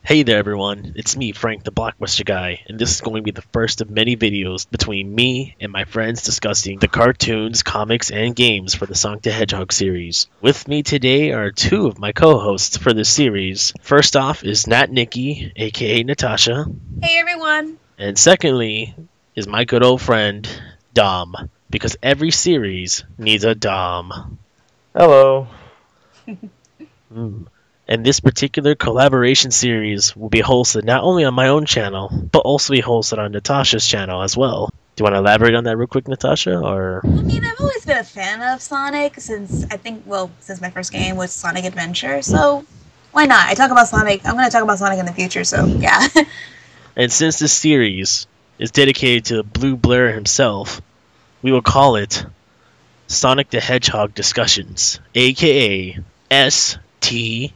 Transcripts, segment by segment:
Hey there everyone, it's me, Frank the Blockbuster Guy, and this is going to be the first of many videos between me and my friends discussing the cartoons, comics, and games for the Sonic the Hedgehog series. With me today are two of my co-hosts for this series. First off is Nat Nikki, aka Natasha. Hey everyone! And secondly is my good old friend, Dom, because every series needs a Dom. Hello. And this particular collaboration series will be hosted not only on my own channel, but also be hosted on Natasha's channel as well. Do you want to elaborate on that real quick, Natasha? Or I mean, I've always been a fan of Sonic since my first game was Sonic Adventure, so why not? I'm going to talk about Sonic in the future, so yeah. And since this series is dedicated to Blue Blair himself, we will call it Sonic the Hedgehog Discussions, aka STD.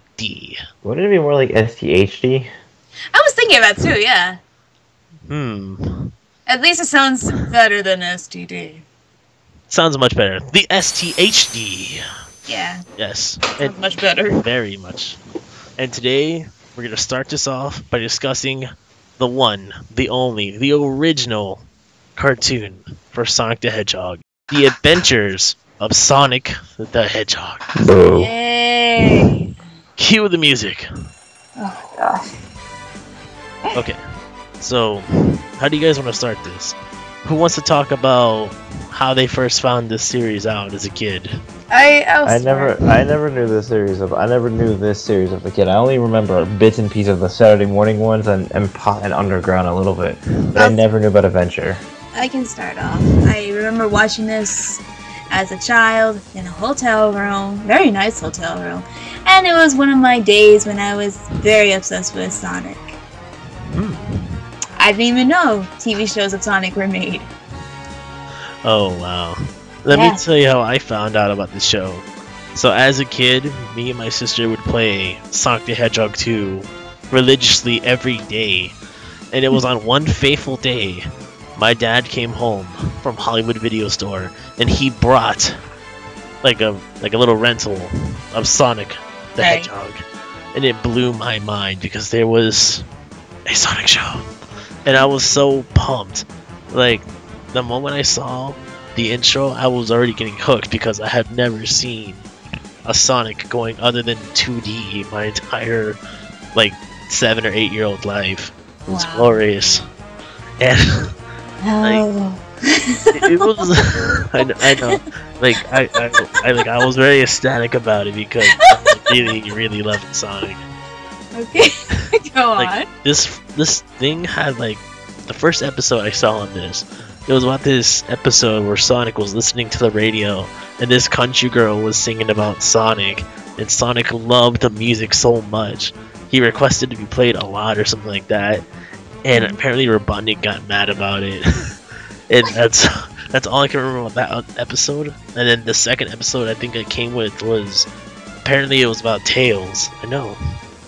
Wouldn't it be more like STHD? I was thinking about too, yeah. At least it sounds better than STD. Sounds much better. The STHD. Yeah. Yes. Sounds much better. Very much. And today, we're going to start this off by discussing the one, the only, the original cartoon for Sonic the Hedgehog. The Adventures of Sonic the Hedgehog. Boo. Yay! Cue the music. Oh gosh. Okay, so how do you guys want to start this? Who wants to talk about how they first found this series out as a kid? I never knew this series of the kid. I only remember bits and pieces of the Saturday morning ones and Underground a little bit, but I never knew about Adventure. I can start off. I remember watching this as a child in a hotel room, very nice hotel room, and it was one of my days when I was very obsessed with Sonic. I didn't even know TV shows of Sonic were made. Oh wow. Let me tell you how I found out about the show. So as a kid, me and my sister would play Sonic the Hedgehog 2 religiously every day. And it was on one fateful day, my dad came home from Hollywood Video Store and he brought like a little rental of Sonic the Hedgehog. And it blew my mind because there was a Sonic show. And I was so pumped. Like, the moment I saw the intro, I was already getting hooked because I had never seen a Sonic going other than 2D my entire, 7 or 8 year old life. It was glorious. And, it was, I know, I was very ecstatic about it because I really, really loved Sonic. Okay, go on. This thing had the first episode I saw on this. It was about this episode where Sonic was listening to the radio, and this country girl was singing about Sonic, and Sonic loved the music so much he requested to be played a lot or something like that. And apparently Robotnik got mad about it. And that's all I can remember about that episode. And then the second episode I think I came with was apparently it was about Tails. I know.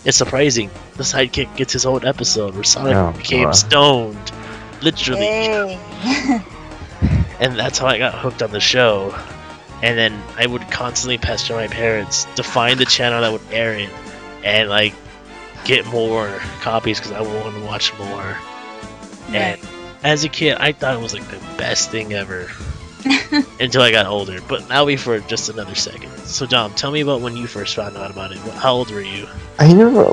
It's surprising. The sidekick gets his own episode where Sonic became stoned. Literally. And that's how I got hooked on the show. And then I would constantly pester my parents to find the channel that would air it and get more copies because I wanted to watch more. And as a kid, I thought it was the best thing ever. Until I got older. But that'll be for just another second. So Dom, tell me about when you first found out about it. How old were you? I never,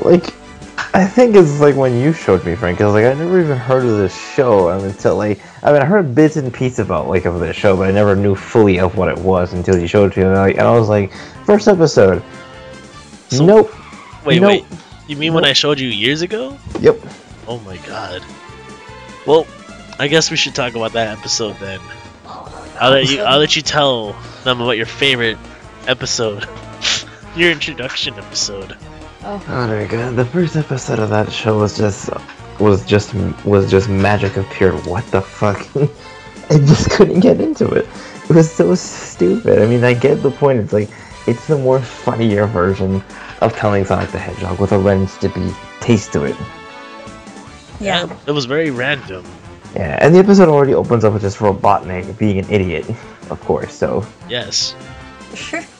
I think it's when you showed me, Frank, because I never even heard of this show until I heard bits and pieces about of this show, but I never knew fully of what it was until you showed it to me, and I was like, first episode. So, nope. Wait. You mean when I showed you years ago? Yep. Oh my god. Well, I guess we should talk about that episode then. I'll let you tell them about your favorite episode. Your introduction episode. Oh my god, the first episode of that show was just magic of pure what the fuck. I just couldn't get into it. It was so stupid. I mean, I get the point. It's the more funnier version of telling Sonic the Hedgehog with a Ren Stimpy taste to it. Yeah. It was very random. Yeah, and the episode already opens up with just Robotnik being an idiot, of course, so... Yes.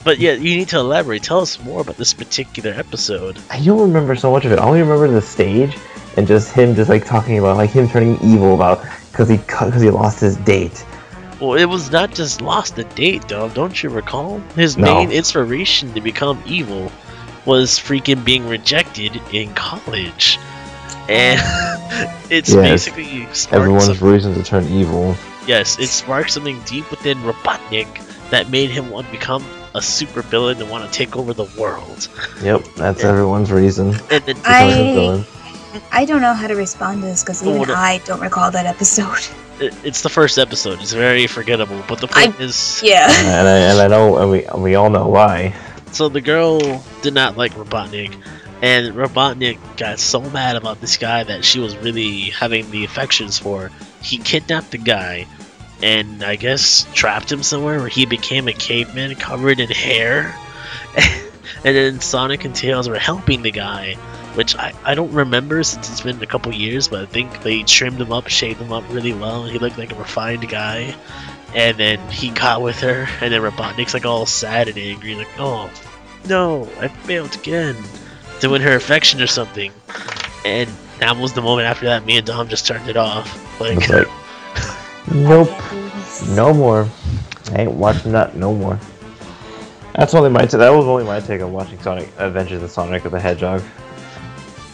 But yeah, you need to elaborate. Tell us more about this particular episode. I don't remember so much of it. I only remember the stage and just him just like talking about like him turning evil about because he lost his date. Well, it was not just lost a date, though. Don't you recall? His main inspiration to become evil was freaking being rejected in college. And it's basically everyone's reason to turn evil. Yes, it sparked something deep within Robotnik that made him want to become a super villain and want to take over the world. Yep, that's everyone's reason. And then I don't know how to respond to this because even I don't recall that episode. It's the first episode. It's very forgettable. But the point is, and I know, and we all know why. So the girl did not like Robotnik, and Robotnik got so mad about this guy that she was really having the affections for. He kidnapped the guy, and I guess trapped him somewhere where he became a caveman covered in hair. And then Sonic and Tails were helping the guy, which I don't remember since it's been a couple years, but I think they trimmed him up, shaved him up really well, and he looked like a refined guy. And then he got with her, and then Robotnik's like all sad and angry, like, oh, no, I failed again to win her affection or something. And that was the moment after that me and Dom just turned it off. Like, nope, no more. I ain't watching that no more. That's only my that was only my take on watching Sonic Adventures of Sonic the Hedgehog.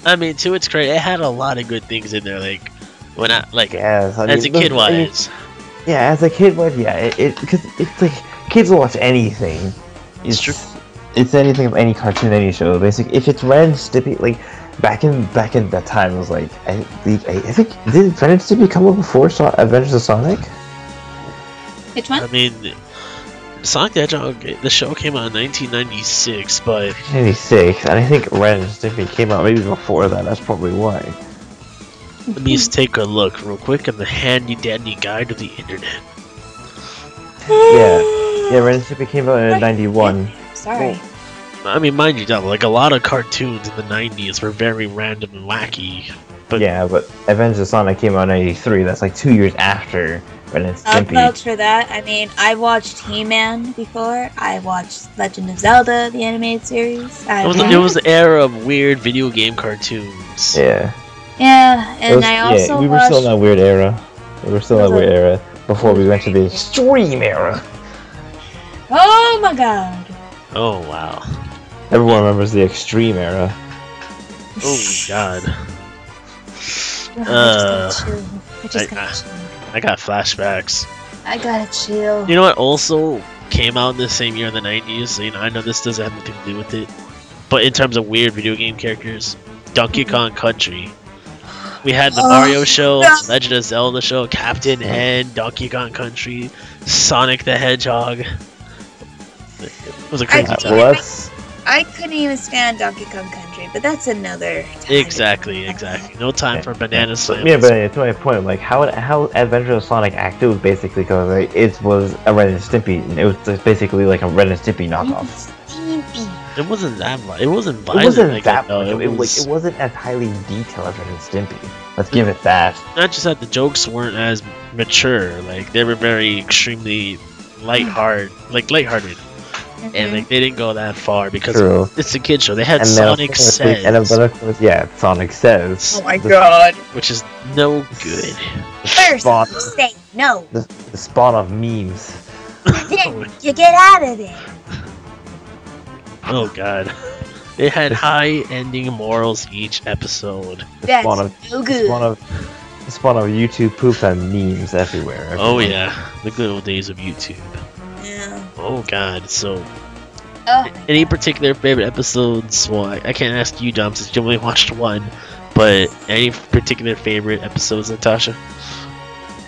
I mean, to its credit, it had a lot of good things in there. Like when as a kid wise. Yeah, as a kid wise, because it's like kids will watch anything. It's true. It's anything of any cartoon, any show. Basically, if it's Ren and Stimpy, like back in that time, it was like I think did Ren and Stimpy come up before Adventures of Sonic? Which one? I mean, Sonic the Hedgehog, the show came out in 1996, but 96, and I think Ren and Stimpy came out maybe before that. That's probably why. Let me just take a look real quick in the handy dandy guide of the internet. Yeah, Ren and Stimpy came out in 91. Sorry. Well, I mean, mind you, like a lot of cartoons in the 90s were very random and wacky. But but Adventures of Sonic came out in 93. That's like 2 years after Ren and Stimpy. I'll vouch for that. I mean, I watched He-Man before. I watched Legend of Zelda, the animated series. It was the era of weird video game cartoons. Yeah. Yeah, and I also we were still in that weird era. We were still in that weird era before we went to the extreme era. Oh my god. Oh wow. Everyone remembers the extreme era. Oh god. I got flashbacks. I gotta chill. You know what also came out in the same year in the 90s? So, I know this doesn't have anything to do with it, but in terms of weird video game characters, Donkey Kong Country. We had the Mario show, Legend of Zelda show, Captain N, Donkey Kong Country, Sonic the Hedgehog. It was a crazy time. I couldn't even stand Donkey Kong Country, but that's another time. Exactly. No time for banana slams. Yeah, but to my point, like how Adventures of Sonic acted was basically because it was a Ren and Stimpy, and it was just basically like a Ren and Stimpy knockoff. It wasn't that much. It wasn't violent. It wasn't like that that, much. It wasn't as highly detailed as Ren and Stimpy. Let's give it that. Not just that the jokes weren't as mature. Like they were very extremely lighthearted. And like they didn't go that far because it's a kid show. They had Sonic Says. Sonic Says. Oh my god. Which is no good. First, say no. The spawn of memes. Then you get out of there. Oh god. It had high ending morals each episode. That's so good. The spawn of YouTube poop and memes everywhere. Oh yeah. The good old days of YouTube. Yeah. Oh god, so any particular favorite episodes? Well, I can't ask you, Dom, since you only watched one, but any particular favorite episodes, Natasha?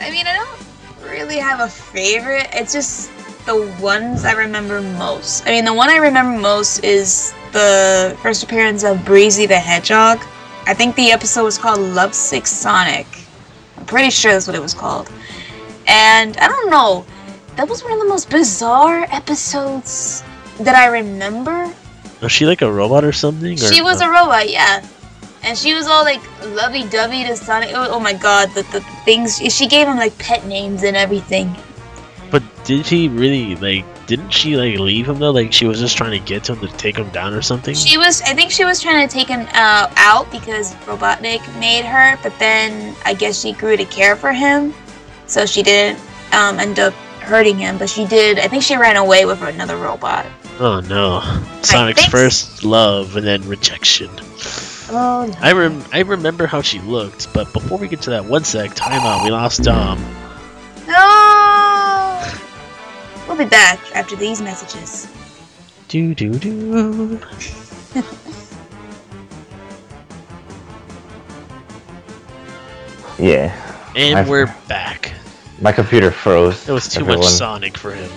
I mean, I don't really have a favorite. It's just the ones I remember most. I mean, the one I remember most is the first appearance of Breezy the Hedgehog. I think the episode was called Lovesick Sonic. I'm pretty sure that's what it was called. And I don't know. That was one of the most bizarre episodes that I remember. Was she like a robot or something? She was a robot, yeah. And she was all like lovey-dovey to Sonic. Oh my god, the things. She gave him like pet names and everything. But did he really, like, didn't she, like, leave him, though? Like, she was just trying to get to him to take him down or something? I think she was trying to take him out because Robotnik made her, but then I guess she grew to care for him, so she didn't end up hurting him, but she did, I think she ran away with another robot. Oh, no. Sonic's first love and then rejection. Oh, no. I remember how she looked, but before we get to that, one sec, time out, we lost Dom. No! We'll be back after these messages. Do do do. Yeah. And we're back. My computer froze. It was too much Sonic for him.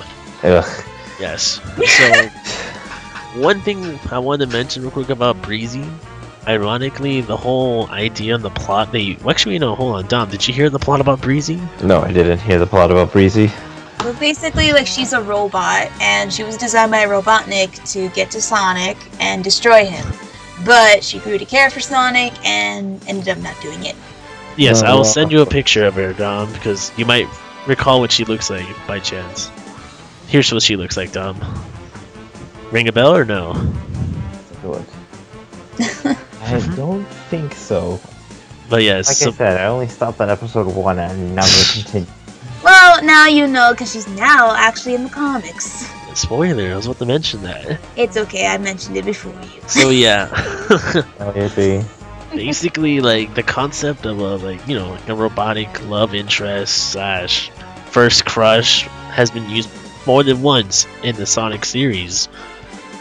Ugh. Yes. So, one thing I wanted to mention real quick about Breezy. Ironically, the whole idea and the plot, actually, no, hold on, Dom, did you hear the plot about Breezy? No, I didn't hear the plot about Breezy. Well, basically, like, she's a robot, and she was designed by Robotnik to get to Sonic and destroy him. But she grew to care for Sonic and ended up not doing it. Yes, I will send you a picture of her, Dom, because you might recall what she looks like by chance. Here's what she looks like, Dom. Ring a bell or no? Good. I don't think so. But yes, like I said, I only stopped at episode 1 and now we're continuing. Well, now you know, because she's now actually in the comics. Spoiler, I was about to mention that. It's okay, I mentioned it before you. So yeah. Basically, like, the concept of like a robotic love interest / first crush has been used more than once in the Sonic series.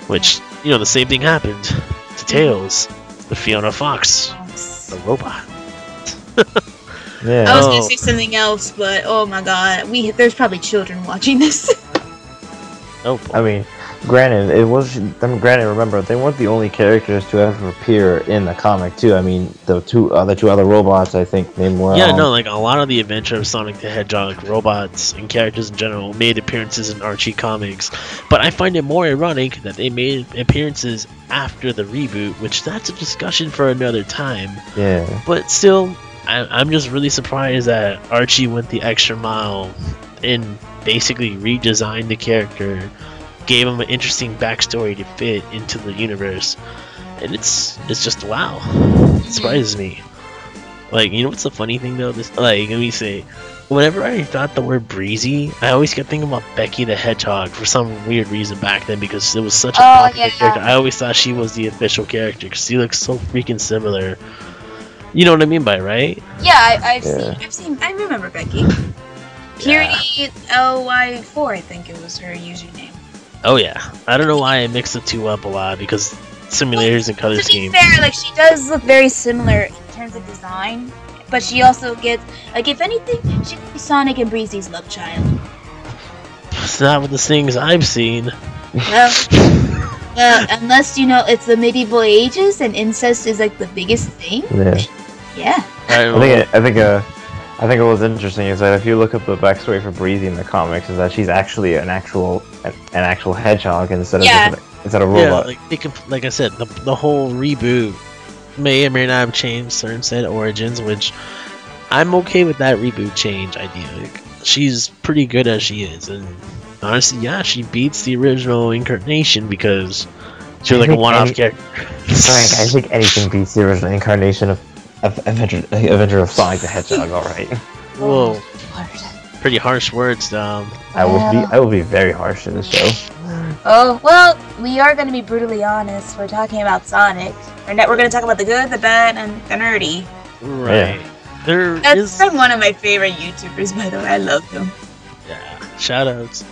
Which, the same thing happened to Tails, with Fiona Fox, the robot. Yeah. I was gonna say something else, but oh my god, there's probably children watching this. Oh boy. I mean, granted, remember, they weren't the only characters to ever appear in the comic, too. I mean, the two other robots, I think, named were... Yeah, no, like, a lot of the Adventure of Sonic the Hedgehog robots and characters in general made appearances in Archie comics, but I find it more ironic that they made appearances after the reboot, which that's a discussion for another time. Yeah. But still, I'm just really surprised that Archie went the extra mile and basically redesigned the character, gave him an interesting backstory to fit into the universe, and it's just wow. It surprises me. Like, what's the funny thing though? Let me say, whenever I thought the word Breezy, I always kept thinking about Becky the Hedgehog for some weird reason back then, because it was such a popular character. I always thought she was the official character because she looks so freaking similar. You know what I mean by right? Yeah, I've seen. I remember Becky. Purity LY4, I think it was her username. Oh yeah, I don't know why I mix the two up a lot because simulators and color scheme. To be fair, like, she does look very similar in terms of design, but she also gets, like, if anything, she could be Sonic and Breezy's love child. It's not with the things I've seen. Well, unless it's the medieval ages and incest is like the biggest thing. Yeah. I think what was interesting is that if you look up the backstory for Breezy in the comics, is that she's actually an actual hedgehog instead of a robot. Yeah, like I said, the whole reboot may or may not have changed certain set origins, which I'm okay with that reboot change idea. Like, she's pretty good as she is, and honestly, yeah, she beats the original incarnation because she was like a one-off character. Frank, I think anything beats the original incarnation of Adventure of Sonic the Hedgehog. All right. Whoa. Pretty harsh words, Dom. I will be very harsh in this show. Oh well, we are going to be brutally honest. We're talking about Sonic. We're going to talk about the good, the bad, and the nerdy. Right. Yeah. That's from one of my favorite YouTubers, by the way. I love him. Yeah. Shoutouts.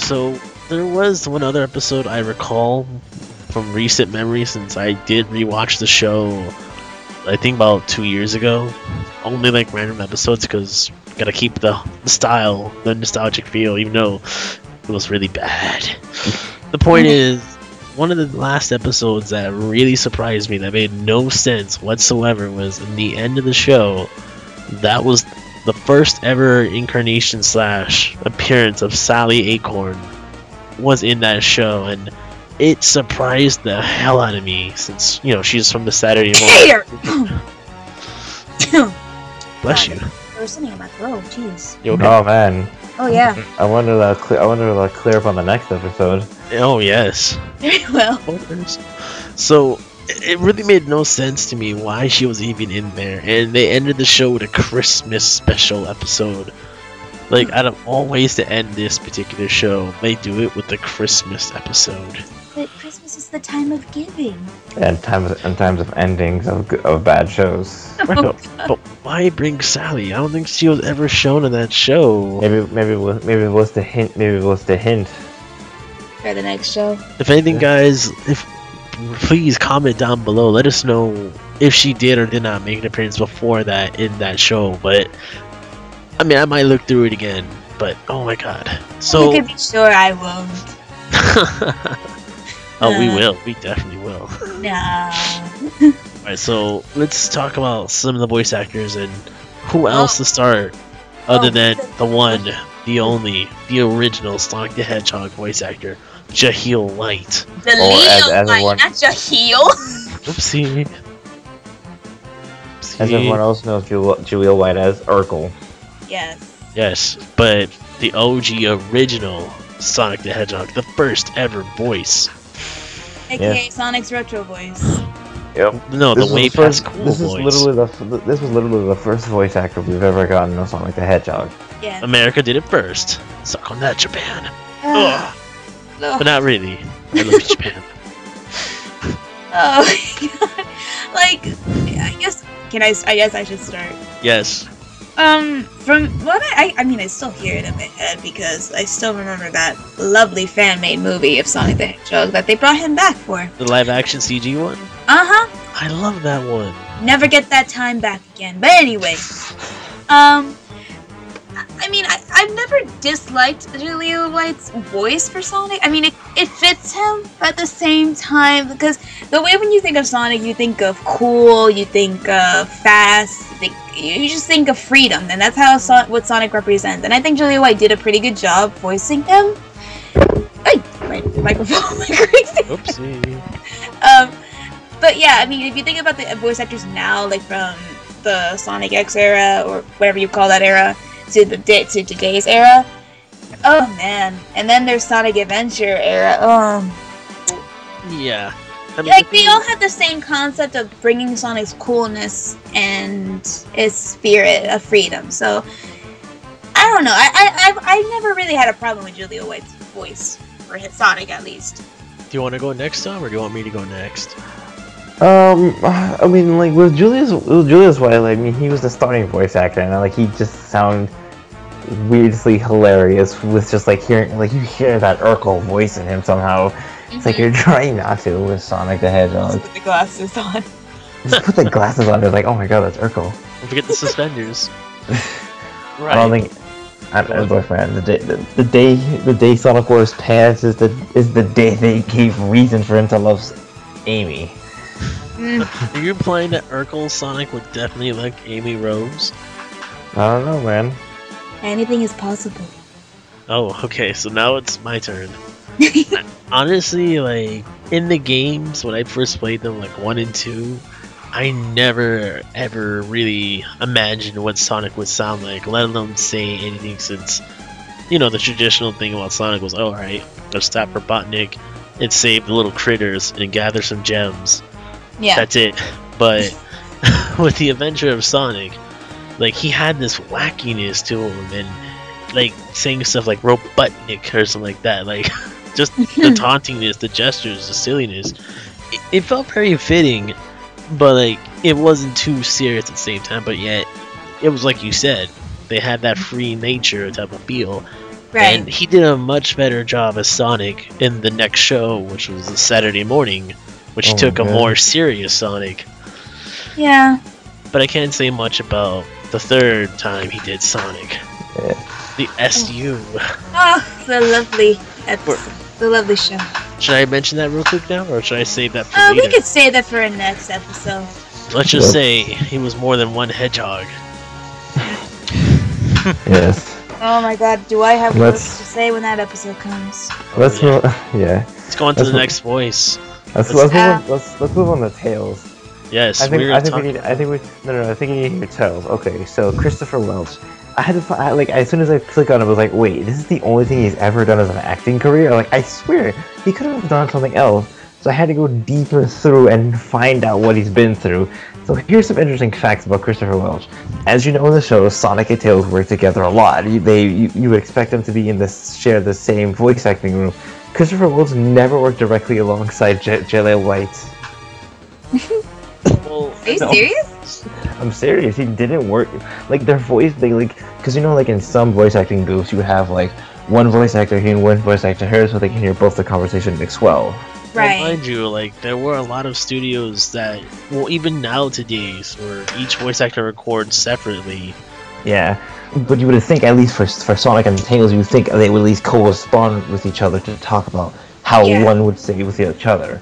So there was one other episode I recall from recent memory, since I did rewatch the show. I think about 2 years ago. Only like random episodes because gotta keep the style, the nostalgic feel, even though it was really bad. The point is, one of the last episodes that really surprised me, that made no sense whatsoever, was in the end of the show. That was the first ever incarnation / appearance of Sally Acorn was in that show, and it surprised the hell out of me, since she's from the Saturday morning. Bless you. There was something in my throat. Jeez. Oh man, Oh yeah. I wonder that clear up on the next episode. Oh yes. Very well. So it really made no sense to me why she was even in there, and they ended the show with a Christmas special episode. Like, out of all ways to end this particular show, they do it with the Christmas episode. But Christmas is the time of giving. And times of endings of bad shows. Right, but why bring Sally? I don't think she was ever shown in that show. Maybe it was the hint. Maybe it was the hint. For the next show. If anything, guys, please comment down below. Let us know if she did or did not make an appearance before that in that show. But I mean, I might look through it again. But oh my god! So You can be sure I won't. oh, we will. We definitely will. No. Alright, so let's talk about some of the voice actors and who else to start other than the one, the only, the original Sonic the Hedgehog voice actor, Jaheel White. The Leo White, not Jaheel. Oopsie. As everyone else knows, Jaheel White as Urkel. Yes. Yes, but the OG original Sonic the Hedgehog, the first ever voice. AKA Sonic's retro voice. Yep. No, the way past cool voice. This was literally the first voice actor we've ever gotten on Sonic the Hedgehog. Yeah. America did it first. Suck on that, Japan. Ugh. No. But not really. I love Japan. Oh my god. Like, I guess I should start. Yes. From what I mean, I still hear it in my head because I still remember that lovely fan-made movie of Sonic the Hedgehog that they brought him back for. The live-action CG one? Uh-huh. I love that one. Never get that time back again. But anyway, I mean, I've never disliked Jaheel White's voice for Sonic. I mean, it fits him, but at the same time, because the way when you think of Sonic, you think of cool, you think of fast, you just think of freedom, and that's how what Sonic represents. And I think Jaheel White did a pretty good job voicing him. Hey, my microphone went crazy. Oopsie. But yeah, I mean, if you think about the voice actors now, like from the Sonic X era, or whatever you call that era, to today's era, oh man. And then there's Sonic Adventure era. Yeah. I mean, like, they all have the same concept of bringing Sonic's coolness and his spirit of freedom. So, I don't know. I never really had a problem with Jaheel White's voice, for Sonic at least. Do you want to go next time, or do you want me to go next? I mean, like, with Julius White, like, I mean, he was the starting voice actor, and like, he just sounded weirdly hilarious with just like hearing, like, you hear that Urkel voice in him somehow. It's like you're trying not to with Sonic the Hedgehog. Just put the glasses on. Just put the glasses on. It's like, oh my god, that's Urkel. Don't forget the suspenders. Right. I don't think. Look, man, the day Sonic Wars passed is the day they gave reason for him to love Amy. Are you implying that Urkel Sonic would definitely like Amy Rose? I don't know, man. Anything is possible. Oh, okay, so now it's my turn. Honestly, like, in the games, when I first played them, like 1 and 2, I never, ever really imagined what Sonic would sound like, let alone say anything, since, you know, the traditional thing about Sonic was, oh, alright, go stop Robotnik and save the little critters and gather some gems. Yeah. That's it. But with the adventure of Sonic, like, he had this wackiness to him, and, like, saying stuff like Robotnik or something like that, like, just the tauntingness, the gestures, the silliness. It felt very fitting, but, like, it wasn't too serious at the same time, but yet, it was like you said, they had that free nature type of feel. Right. And he did a much better job as Sonic in the next show, which was the Saturday morning, which took a more serious Sonic. Yeah. But I can't say much about the third time he did Sonic. Yeah. The SU. Oh, the lovely episode. The lovely show. Should I mention that real quick now, or should I save that for later? We could save that for a next episode. Let's just say he was more than one hedgehog. Yes. Oh my god, do I have words to say when that episode comes? Let's move. Yeah. Let's go on to the next voice. Let's move on to Tails. Yes, I think we need to hear Tails. Okay, so Christopher Welch. I had to find, like, as soon as I clicked on it, I was like, wait, this is the only thing he's ever done as an acting career? Like, I swear, he could have done something else. So I had to go deeper through and find out what he's been through. So here's some interesting facts about Christopher Welch. As you know in the show, Sonic and Tails work together a lot. You would expect them to be in share the same voice acting room. Christopher Welch never worked directly alongside Jaleel White. Well, Are you serious? I'm serious. He didn't work. Like their voice, because you know, like in some voice acting booths, you would have like one voice actor here and one voice actor here, so they can hear both the conversation mix well. Right. Well, mind you, like there were a lot of studios that, well, even nowadays, where each voice actor records separately. Yeah, but you would think at least for Sonic and Tails, you would think they would at least correspond with each other to talk about how one would say with each other.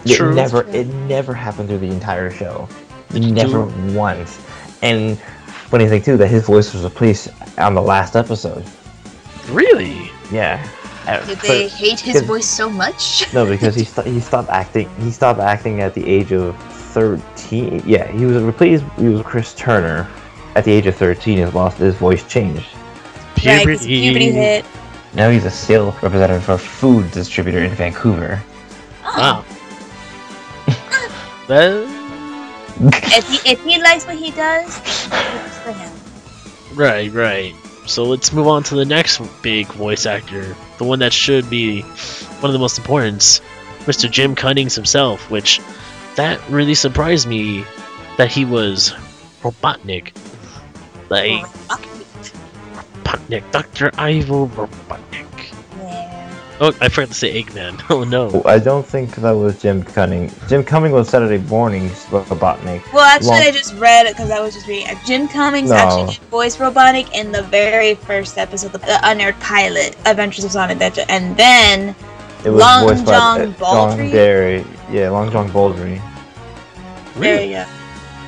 True. It never happened through the entire show. Never once. And funny thing too, that his voice was replaced on the last episode. Really? Yeah. Did they hate his voice so much? No, because he stopped acting. He stopped acting at the age of 13. Yeah, he was replaced. He was Chris Turner at the age of 13. His voice changed. Right, because puberty hit. Now he's a sales representative for a food distributor in Vancouver. Oh. Wow. Well, if he likes what he does, it's for him. right. So let's move on to the next big voice actor, the one that should be one of the most important, Mr. Jim Cummings himself, which that really surprised me that he was Robotnik. Like, Robotnik, Dr. Ivo Robotnik. Yeah. Oh, I forgot to say Eggman. Oh no. I don't think that was Jim Cummings. Jim Cummings was Saturday morning's Robotnik. Well, actually, I just read it because I was just reading. Jim Cummings actually did voice Robotnik in the very first episode, the unaired pilot, Adventures of Sonic the Hedgehog, and then It was Long voiced by John Baldry. Long John Baldry. There you go.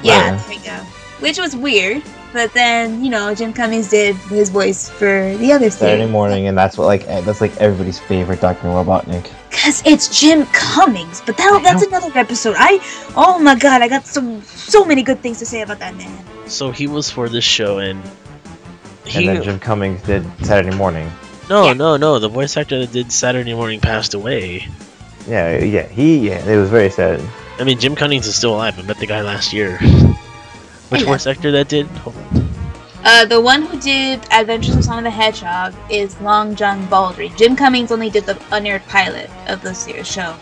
Yeah, Wow. there we go. Which was weird, but then Jim Cummings did his voice for the other Saturday series. morning, and that's like everybody's favorite Dr. Robotnik. Cause it's Jim Cummings, but that's another episode. Oh my god, I got so many good things to say about that man. So he was for this show, and And then Jim Cummings did Saturday morning. No, the voice actor that did Saturday Morning passed away. Yeah, it was very sad. I mean, Jim Cummings is still alive. I met the guy last year. Which voice actor that did? Hold on. The one who did Adventures of Sonic the Hedgehog is Long John Baldry. Jim Cummings only did the unaired pilot of the series show.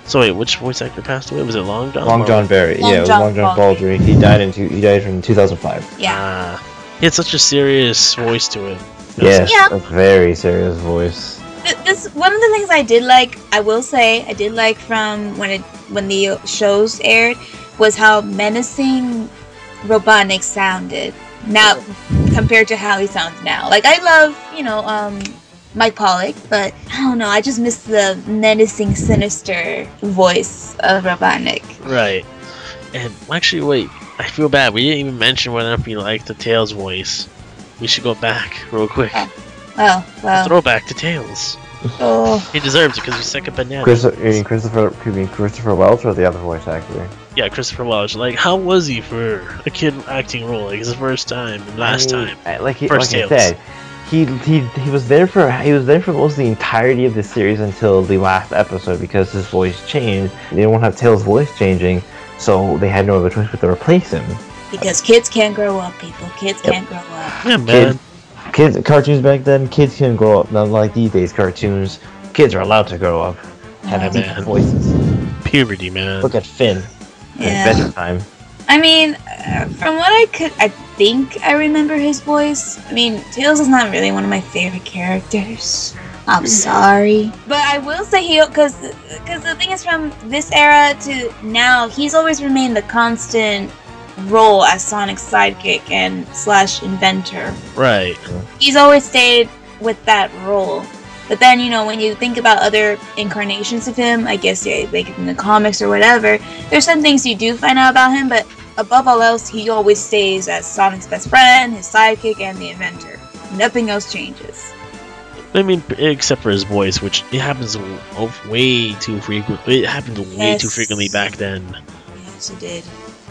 So wait, which voice actor passed away? Was it Long John? Long John Barry. Long Yeah, it was John Long John Baldry. Baldry. He died in 2005. Yeah. He had such a serious voice to him. Yes, Yeah. a very serious voice. This one of the things I did like. I will say I did like from when the shows aired was how menacing Robotnik sounded now compared to how he sounds now. Like I love Mike Pollock, but I don't know. I just miss the menacing, sinister voice of Robotnik. Right. And actually, wait. I feel bad. We didn't even mention whether or not we liked the Tails voice. We should go back real quick. Oh well. Throwback to Tails. Oh. He deserves it because he's second banana. Christopher Welch or the other voice actor? Yeah, Christopher Welch. Like, how was he for a kid acting role? Like, his first time and last time. First I said, he was there for most of the entirety of the series until the last episode because his voice changed. They didn't want to have Tails' voice changing, so they had no other choice but to replace him. Because kids can't grow up, people. Kids can't grow up. Yeah, man. Cartoons back then, kids couldn't grow up. Not like these days cartoons. Kids are allowed to grow up. Have deep voices. Puberty, man. Look at Finn. Yeah. Adventure Time. I mean, from what I think I remember his voice. I mean, Tails is not really one of my favorite characters. I'm sorry, but I will say because the thing is, from this era to now, he's always remained the constant role as Sonic's sidekick and / inventor. Right. He's always stayed with that role. But then, when you think about other incarnations of him, I guess, like in the comics or whatever, there's some things you do find out about him, but above all else, he always stays as Sonic's best friend, his sidekick, and the inventor. Nothing else changes. I mean, except for his voice, which it happens way too frequently. It happened way too frequently back then. Yes, it did.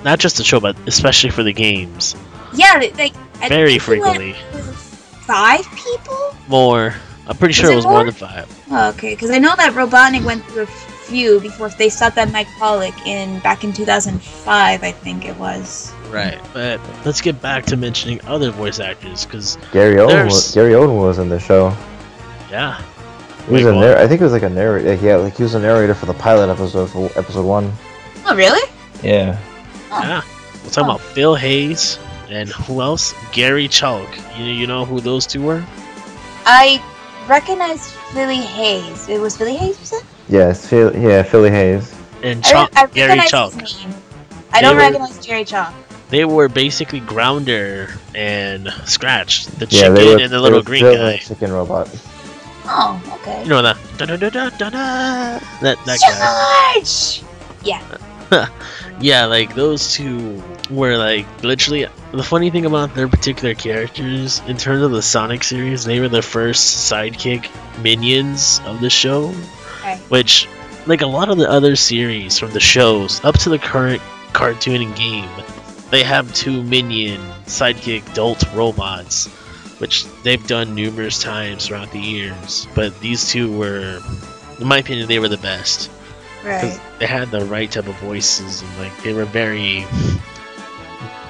not just the show, but especially for the games. Yeah, like Very frequently. 5 people? More. I'm pretty sure it was more than 5. Oh, okay, because I know that Robotnik went through a few before they stopped at Mike Pollock back in 2005, I think it was. Right, but let's get back to mentioning other voice actors, because Gary Owen was in the show. Yeah. He was I think it was like a narrator. Yeah, like he was a narrator for the pilot episode for episode 1. Oh, really? Yeah. Oh. Yeah. We're talking about Phil Hayes and who else? Gary Chalk. You know who those two were? I recognize Philly Hayes. It was Philly Hayes, you said? Yes, Philly Hayes. And Chalk, I Gary recognize Chalk. his name. I don't recognize Jerry Chalk. They were basically Grounder and Scratch, the Yeah, chicken and the little green guy. Chicken robot. Oh, okay. You know that? That George! Yeah. guy. Yeah, like those two were like literally. The funny thing about their particular characters, in terms of the Sonic series, they were the first sidekick minions of the show. Okay. Which, like a lot of the other series from the shows up to the current cartoon and game, they have 2 minion sidekick adult robots, which they've done numerous times throughout the years. But these 2 were, in my opinion, they were the best. Right. They had the right type of voices, and like they were very,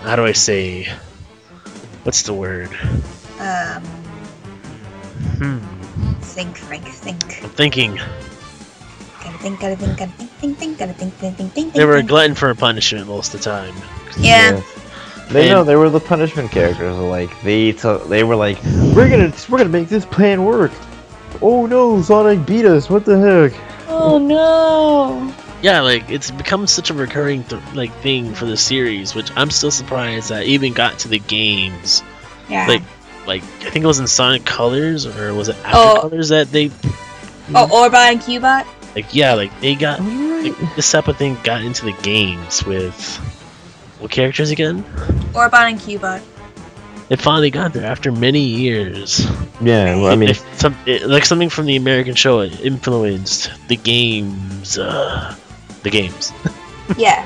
how do I say, what's the word? Think, Frank, think. I'm thinking. Gotta think. They were a glutton for a punishment most of the time. Yeah. They were the punishment characters. Like they were like, we're gonna make this plan work. Oh no, Sonic beat us. What the heck? Oh no. Yeah, like it's become such a recurring thing for the series, which I'm still surprised that even got to the games. Yeah. Like I think it was in Sonic Colors, or was it After Colors that they? Oh, Orbot and Cubot. Like yeah, like they got this type of thing got into the games with what characters again? Orbot and Cubot. It finally got there after many years. Yeah, well, I mean, like something from the American show influenced the games. Yeah. Yeah.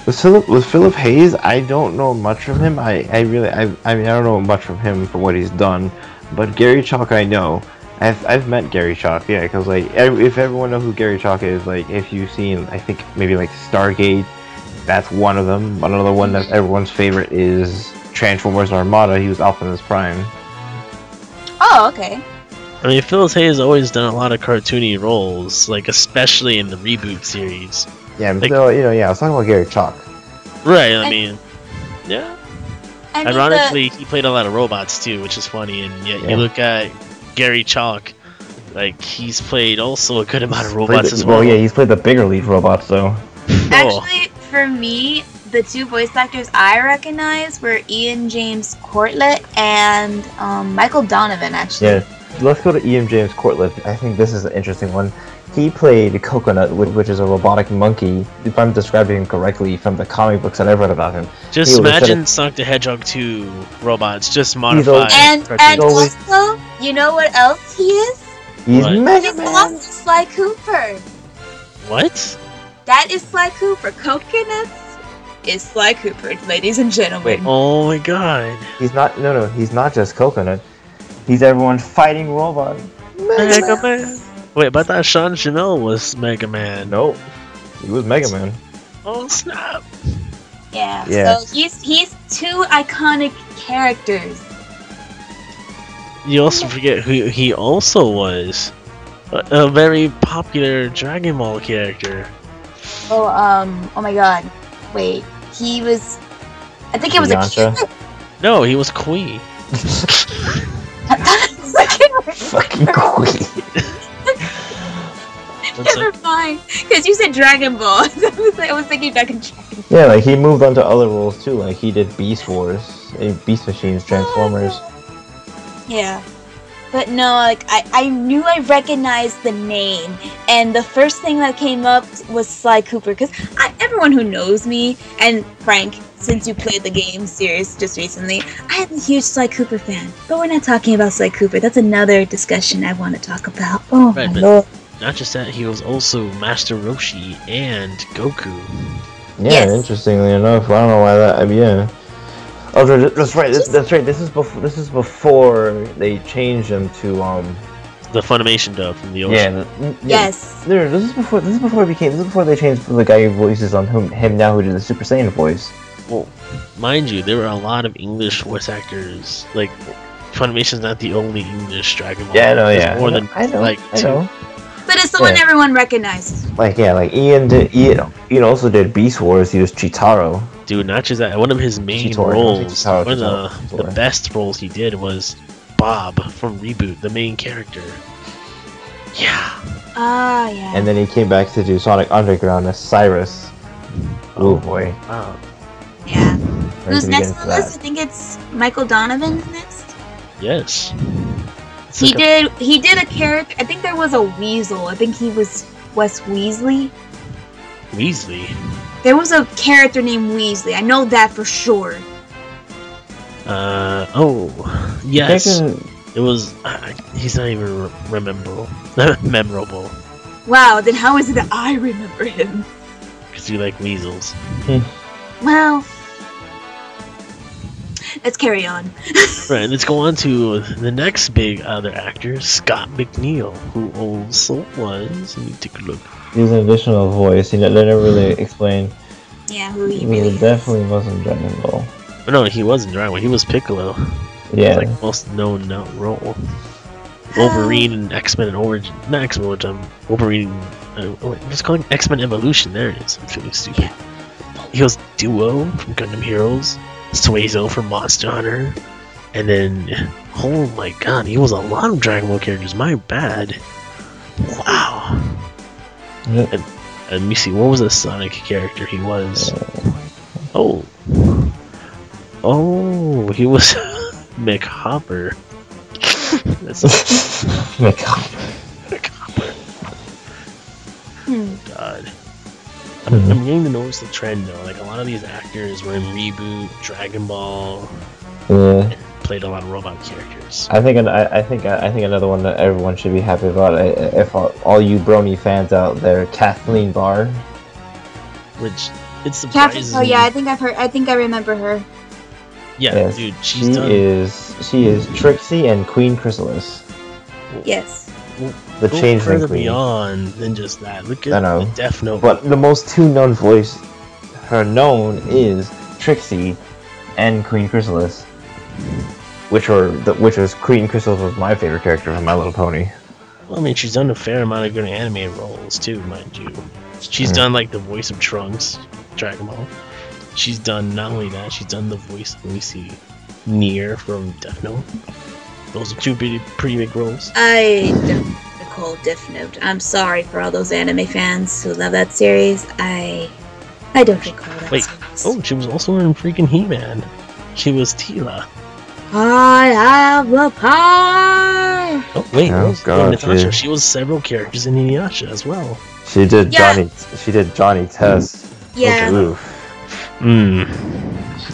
With Philip Hayes, I don't know much from him. I mean, I don't know much from him for what he's done. But Gary Chalk, I know. I've met Gary Chalk, yeah, because like if everyone knows who Gary Chalk is, like if you've seen, I think maybe like Stargate, that's one of them. Another one that everyone's favorite is Transformers Armada. He was Optimus Prime. Oh, okay. I mean, Phil Hayes has always done a lot of cartoony roles, like especially in the reboot series. Yeah, but I was talking about Gary Chalk. Right. I mean, yeah. I mean, ironically, he played a lot of robots too, which is funny. And yet, you look at Gary Chalk, like he's played also a good amount of robots as well. Well, yeah, he's played the bigger lead robots though. Actually, for me, the 2 voice actors I recognize were Ian James Cortlett and Michael Donovan, actually. Yeah, let's go to Ian James Cortlett. I think this is an interesting one. He played Coconut, which is a robotic monkey, if I'm describing him correctly from the comic books that I've read about him. Just imagine Sonic the Hedgehog 2 robots, just modified. And also, you know what else he is? He's Mega Man! He's also Sly Cooper. What? That is Sly Cooper. Coconuts is Sly Cooper, ladies and gentlemen. Wait. Oh my god. He's not, no, he's not just Coconut. He's everyone fighting robot. Mega Man. Wait, but I thought Sean Jamil was Mega Man. Nope. He was Mega Man. Oh snap. Yeah. Yeah. So he's 2 iconic characters. You also forget who he also was. A very popular Dragon Ball character. Oh my god. Wait. He was... I think it was Yamcha? a kid. No, he was Kui. Fucking Queen. Never mind. Because you said Dragon Ball. I was thinking back in Dragon Ball. Yeah, like he moved on to other roles too. Like he did Beast Wars, Beast Machines, Transformers. Yeah. But no, like, I knew I recognized the name, and the first thing that came up was Sly Cooper, because everyone who knows me, and Frank, since you played the game series just recently, I am a huge Sly Cooper fan. But we're not talking about Sly Cooper. That's another discussion I want to talk about. Oh right, my lord. Not just that, he was also Master Roshi and Goku. Yeah, Yes. interestingly enough, I don't know why that. I mean, yeah. Oh, that's right. That's right. This is before they changed him to The Funimation dub from the Yeah. ocean. Yes. No, this is before. This is before it became. This is before they changed the guy who voices on him now, who did the Super Saiyan voice. Well, mind you, there were a lot of English voice actors. Like, Funimation's not the only English Dragon Ball. Yeah, no, There's yeah. more than I know. like I know. But it's the one everyone recognizes. Like Ian also did Beast Wars. He was Chitaro. Dude, not just that. One of his main Chitaro, roles, Chitaro, one of Chitaro. the best roles he did was Bob from Reboot, the main character. Yeah. Ah, yeah. And then he came back to do Sonic Underground as Cyrus. Oh boy. Wow. Yeah. Ready Who's to next get on into the list? that. I think it's Michael Donovan's next. Yes. It's He like did a character. I think there was a Weasel. I think he was Wes Weasley. Weasley. There was a character named Weasley. I know that for sure. Oh, yes. Taken- It was. He's not even memorable. Wow, then how is it that I remember him? Because you like weasels. Well, let's carry on. Right, let's go on to the next big other actor, Scott McNeil, who also was. Let me take a look. He's an additional voice. They never really explained. Yeah, who he He really is. definitely wasn't Dragon Ball. Oh, no, he wasn't Dragon Ball. He was Piccolo. Yeah. Like most known role. Wolverine and X-Men and Origin. Not X-Men, Wolverine. What's it called? X-Men Evolution. There it is. It's really stupid. He was Duo from Gundam Heroes, Suezo from Monster Hunter, and then, oh my god, he was a lot of Dragon Ball characters. My bad. Wow. And let me see, what was the Sonic character he was? Oh. Oh, he was McHopper. That's McHopper. McHopper. Hmm. God. I'm beginning to notice the trend though. Like a lot of these actors were in Reboot, Dragon Ball, Yeah. and played a lot of robot characters. I think another one that everyone should be happy about. If all you Brony fans out there, Kathleen Barr. Which it's Catherine. surprising. Oh yeah, I think I remember her. Yeah, Yes, dude, She she's done. is Trixie and Queen Chrysalis. Yes. The Go Changeling further Queen. beyond than just that. Look I at know. the Death Note. But the most two known voice her known is Trixie and Queen Chrysalis. Which was Queen Chrysalis was my favorite character from My Little Pony. Well, I mean, she's done a fair amount of good anime roles too, mind you. She's done like the voice of Trunks, Dragon Ball. She's done not only that, she's done the voice. Let me see, Nier from Death Note. Those are two pretty big roles. I don't recall Death Note. I'm sorry for all those anime fans who love that series. I don't recall that Wait, series. oh, she was also in freaking He-Man. She was Tila. I have the power! Oh wait, Oh, God, Natasha. yeah. She was several characters in Inuyasha as well. She did Yeah. Johnny Test. Yeah. Oof.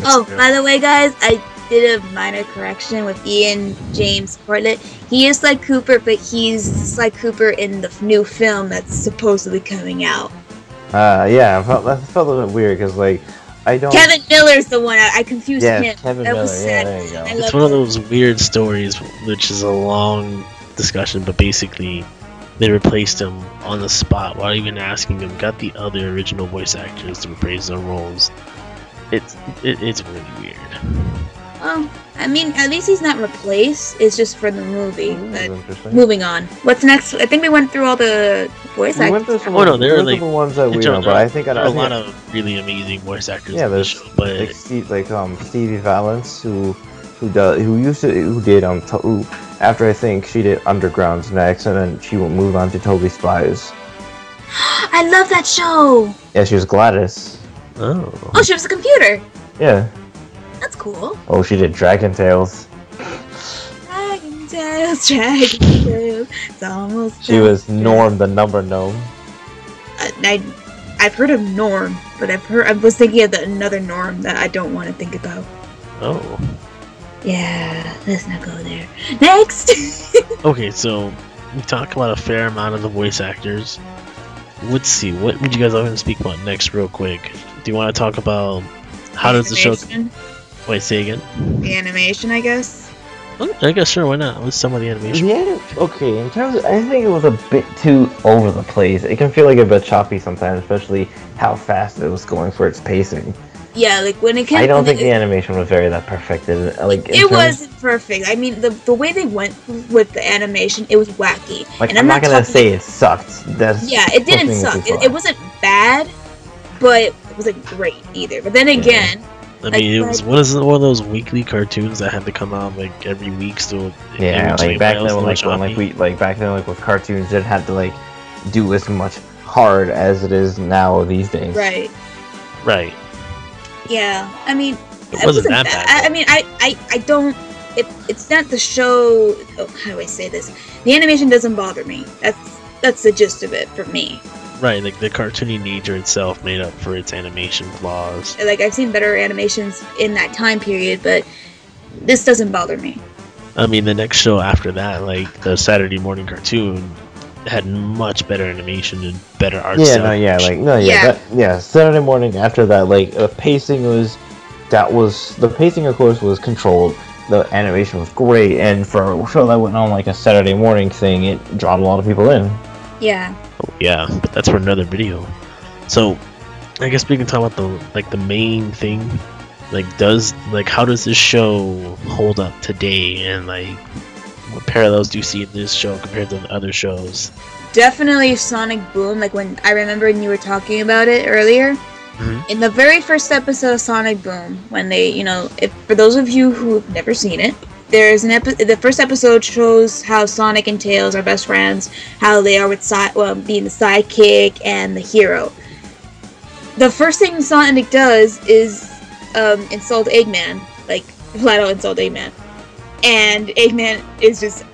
Oh, by the way, guys, I did a minor correction with Ian James Portlet. He is Sly Cooper, but he's Sly Cooper in the new film that's supposedly coming out. Yeah, that felt a little bit weird because like I don't. Kevin Miller's the one. I confused Yeah, him. Kevin that was Miller, yeah, sad. there you go. I It's loved one of it. those weird stories, which is a long discussion, but basically they replaced him on the spot without even asking him. Got the other original voice actors to reprise their roles. It's really weird. Well, I mean, at least he's not replaced. It's just for the movie. That's But interesting. moving on. What's next? I think we went through all the voice We went through actors. some. Oh, no, there we are, went through the ones that we There know, but I think there are I a lot think- of really amazing voice actors Yeah, in the there's show, but Stevie Valance who after I think she did Undergrounds next, and then she moved on to Totally Spies. I love that show. Yeah, she was Gladys. oh, Oh, she was a computer. Yeah. That's cool. Oh, she did Dragon Tales. Dragon Tales, Dragon Tales. It's almost. She was Norm, the number gnome. I've heard of Norm, but I was thinking of another Norm that I don't want to think about. oh. Yeah, let's not go there. Next. Okay, so we talked about a fair amount of the voice actors. Let's see, what would you guys like to speak about next, real quick? do you want to talk about how does the show? Animation? Wait, say again. The animation, I guess. I guess sure. Why not? Let's talk about the animation. Yeah, okay. In terms of, I think it was a bit too over the place. It can feel like a bit choppy sometimes, especially how fast it was going for its pacing. Yeah, like when it came. I don't think the animation was very that perfected. Like it wasn't perfect. I mean, the way they went with the animation, it was wacky. Like, and I'm not gonna say it sucked. That's yeah, it didn't suck. It wasn't bad, but it wasn't great either. But then again. I mean, it was one of those weekly cartoons that had to come out like every week. So yeah, like back then, back then, with cartoons, it had to like do as much hard as it is now these days. Right. Right. Yeah, I mean, it wasn't that bad. I mean, I don't. It's not the show. Oh, how do I say this? The animation doesn't bother me. That's the gist of it for me. Right, like the cartoony nature itself made up for its animation flaws. Like I've seen better animations in that time period, but this doesn't bother me. I mean, the next show after that, like the Saturday morning cartoon, had much better animation and better art style. Saturday morning after that, like the pacing the pacing of course was controlled. The animation was great, and for a show that went on like a Saturday morning thing, it drawn a lot of people in. Yeah. Oh, yeah, but that's for another video. So, I guess we can talk about the main thing. How does this show hold up today, and like what parallels do you see in this show compared to the other shows? Definitely Sonic Boom. Like when I remember when you were talking about it earlier, in the very first episode of Sonic Boom, when they, for those of you who've never seen it, there's the first episode shows how Sonic and Tails are best friends, how they are with being the sidekick and the hero. The first thing Sonic does is insult Eggman, like flat out insult Eggman, and Eggman is just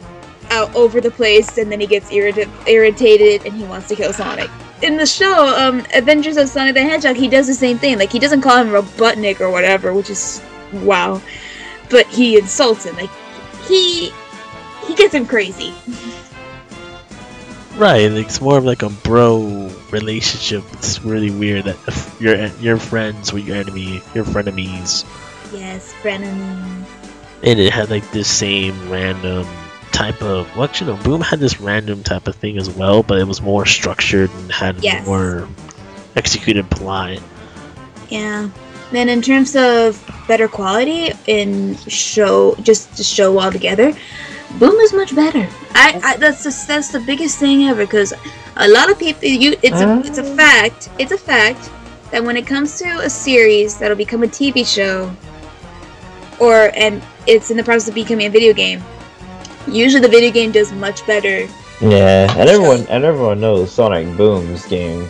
out over the place, and then he gets irritated and he wants to kill Sonic. In the show, Adventures of Sonic the Hedgehog, he does the same thing. Like he doesn't call him Robotnik or whatever, which is wow. But he insults him. Like he gets him crazy. Right, it's more of like a bro relationship. It's really weird that you're friends with your frenemies. Yes, frenemies. And it had like this same random type of Boom had this random type of thing as well, but it was more structured and had more executed plot. Yeah. Then in terms of better quality in show, just the show altogether, Boom is much better. That's the biggest thing ever, because a lot of people, it's a fact that when it comes to a series that'll become a TV show, and it's in the process of becoming a video game, usually the video game does much better. Yeah, and everyone knows Sonic Boom's game.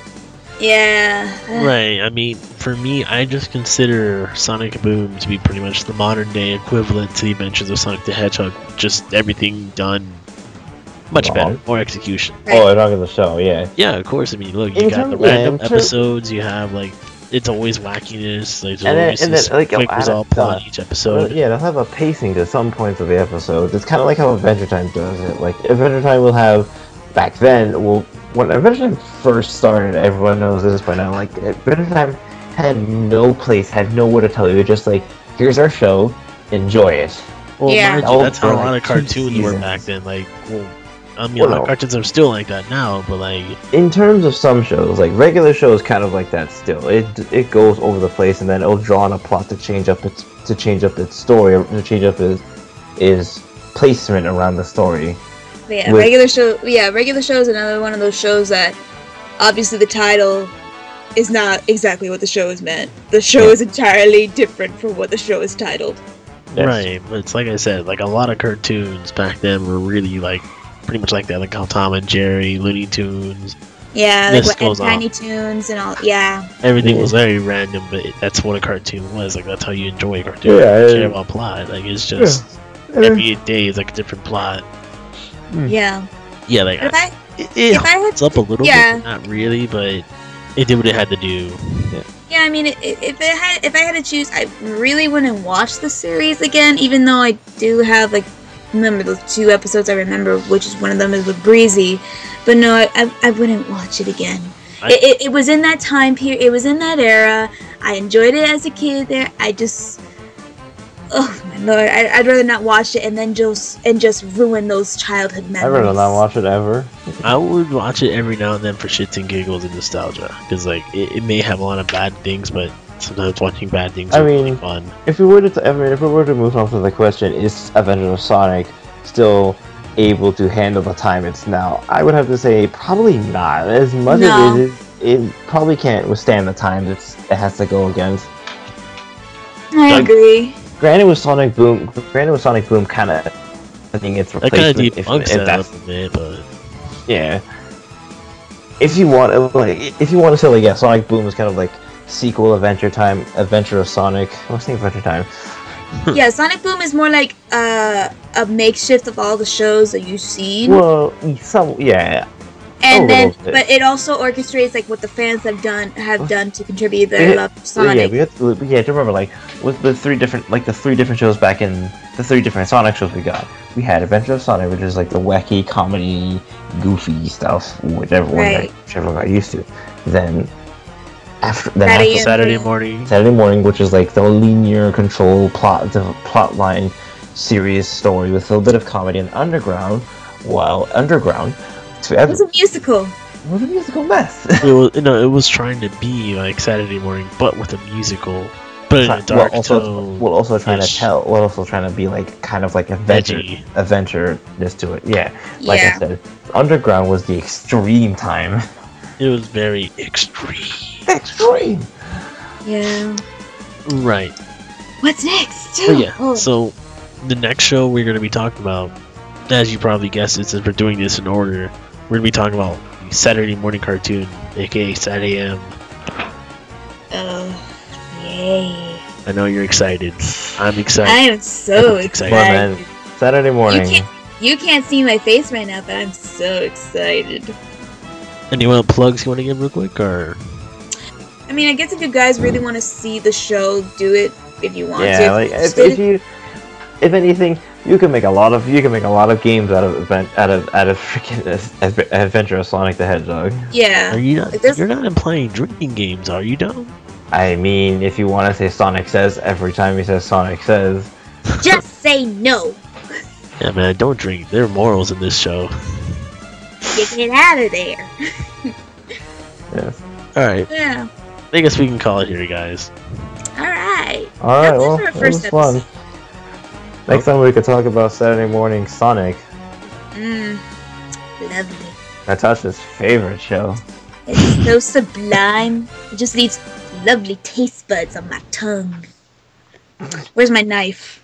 Yeah. Right, I mean, for me, I just consider Sonic Boom to be pretty much the modern day equivalent to the Adventures of Sonic the Hedgehog. Just everything done much better, more execution. Right. Oh, I'm talking the show, yeah. Yeah, of course. I mean, look, you got the random episodes, you have like, it's always wackiness, like there's always this quick resolve plot in each episode. Yeah, they'll have a pacing to some points of the episode. It's kind of like how Adventure Time does it. Like, Adventure Time will have, back then, when Adventure Time first started, everyone knows this by now, like, Adventure Time had no place, had nowhere to tell you. It's just like, here's our show, enjoy it. Well, mind you, that's how a lot of cartoons were back then. Like, a lot of cartoons are still like that now, but like... In terms of some shows, like, regular shows kind of like that still. It goes over the place, and then it'll draw on a plot to change up its story, or to change up its placement around the story. But yeah, regular show is another one of those shows that obviously the title is not exactly what the show is meant. The show is entirely different from what the show is titled. Yes. Right, but it's like I said, like a lot of cartoons back then were really like pretty much like that, like how Tom and Jerry, Looney Tunes. Yeah, like Tiny Toons and all. Yeah. Everything was very random, but that's what a cartoon was. Like that's how you enjoy a cartoon. Yeah, care about plot. Like it's just every day is like a different plot. Yeah. Yeah, like it holds up a little bit, but not really, but it did what it had to do. Yeah, I mean, if I had to choose, I really wouldn't watch the series again, even though I do have, like, remember those 2 episodes I remember, which is one of them is with Breezy, but no, I wouldn't watch it again. It was in that time period, it was in that era. I enjoyed it as a kid. There, I just, oh my lord, I'd rather not watch it and then just ruin those childhood memories. I'd rather not watch it ever. I would watch it every now and then for shits and giggles and nostalgia, because like it may have a lot of bad things, but sometimes watching bad things is really fun. If we were to move on to the question, is Adventures of Sonic still able to handle the time it's now? I would have to say probably not. As much as it probably can't withstand the time it has to go against. I agree. Granted, with Sonic Boom, kind of, I think it's replacement. That kind of debunks that a little bit, but yeah. If you want to say like, yeah, Sonic Boom is kind of like sequel Adventure of Sonic. I was thinking Adventure Time. Yeah, Sonic Boom is more like a makeshift of all the shows that you've seen. Well, yeah. And then, but it also orchestrates like what the fans have done to contribute their love of Sonic. Yeah, we have to remember, like, with the three different shows back in the 3 different Sonic shows we got. We had Adventure of Sonic, which is like the wacky comedy, goofy stuff, whichever one got used to. Then after Saturday morning, which is like the linear control plot line, serious story with a little bit of comedy, and Underground. It was a musical. It was a musical mess. it was trying to be like Saturday morning, but with a musical, but in a dark tone. We're also trying to be like kind of like adventure-ness to it. Yeah, like I said, Underground was the extreme time. It was very extreme. Extreme. Yeah. Right. What's next? So the next show we're going to be talking about, as you probably guessed it, since we're doing this in order, we're going to be talking about the Saturday morning cartoon, aka Saturday AM. Oh, yay. I know you're excited. I'm excited. I am so excited. Come on, man. Saturday morning. You can't see my face right now, but I'm so excited. Any plugs you want to give real quick, or? I mean, I guess if you guys really want to see the show, do it if you want to. Yeah, like if anything, you can make a lot of games out of freaking Adventure of Sonic the Hedgehog. Yeah. Are you not? You're not implying drinking games, are you, dumb? I mean, if you want to say Sonic Says every time he says Sonic Says, just say no. Yeah, man, don't drink. There are morals in this show. Get out of there. Yes. All right. Yeah. I guess we can call it here, guys. All right. Well, it was fun. Next time we could talk about Saturday morning Sonic. Lovely. Natasha's favorite show. It's so sublime. It just leaves lovely taste buds on my tongue. Where's my knife?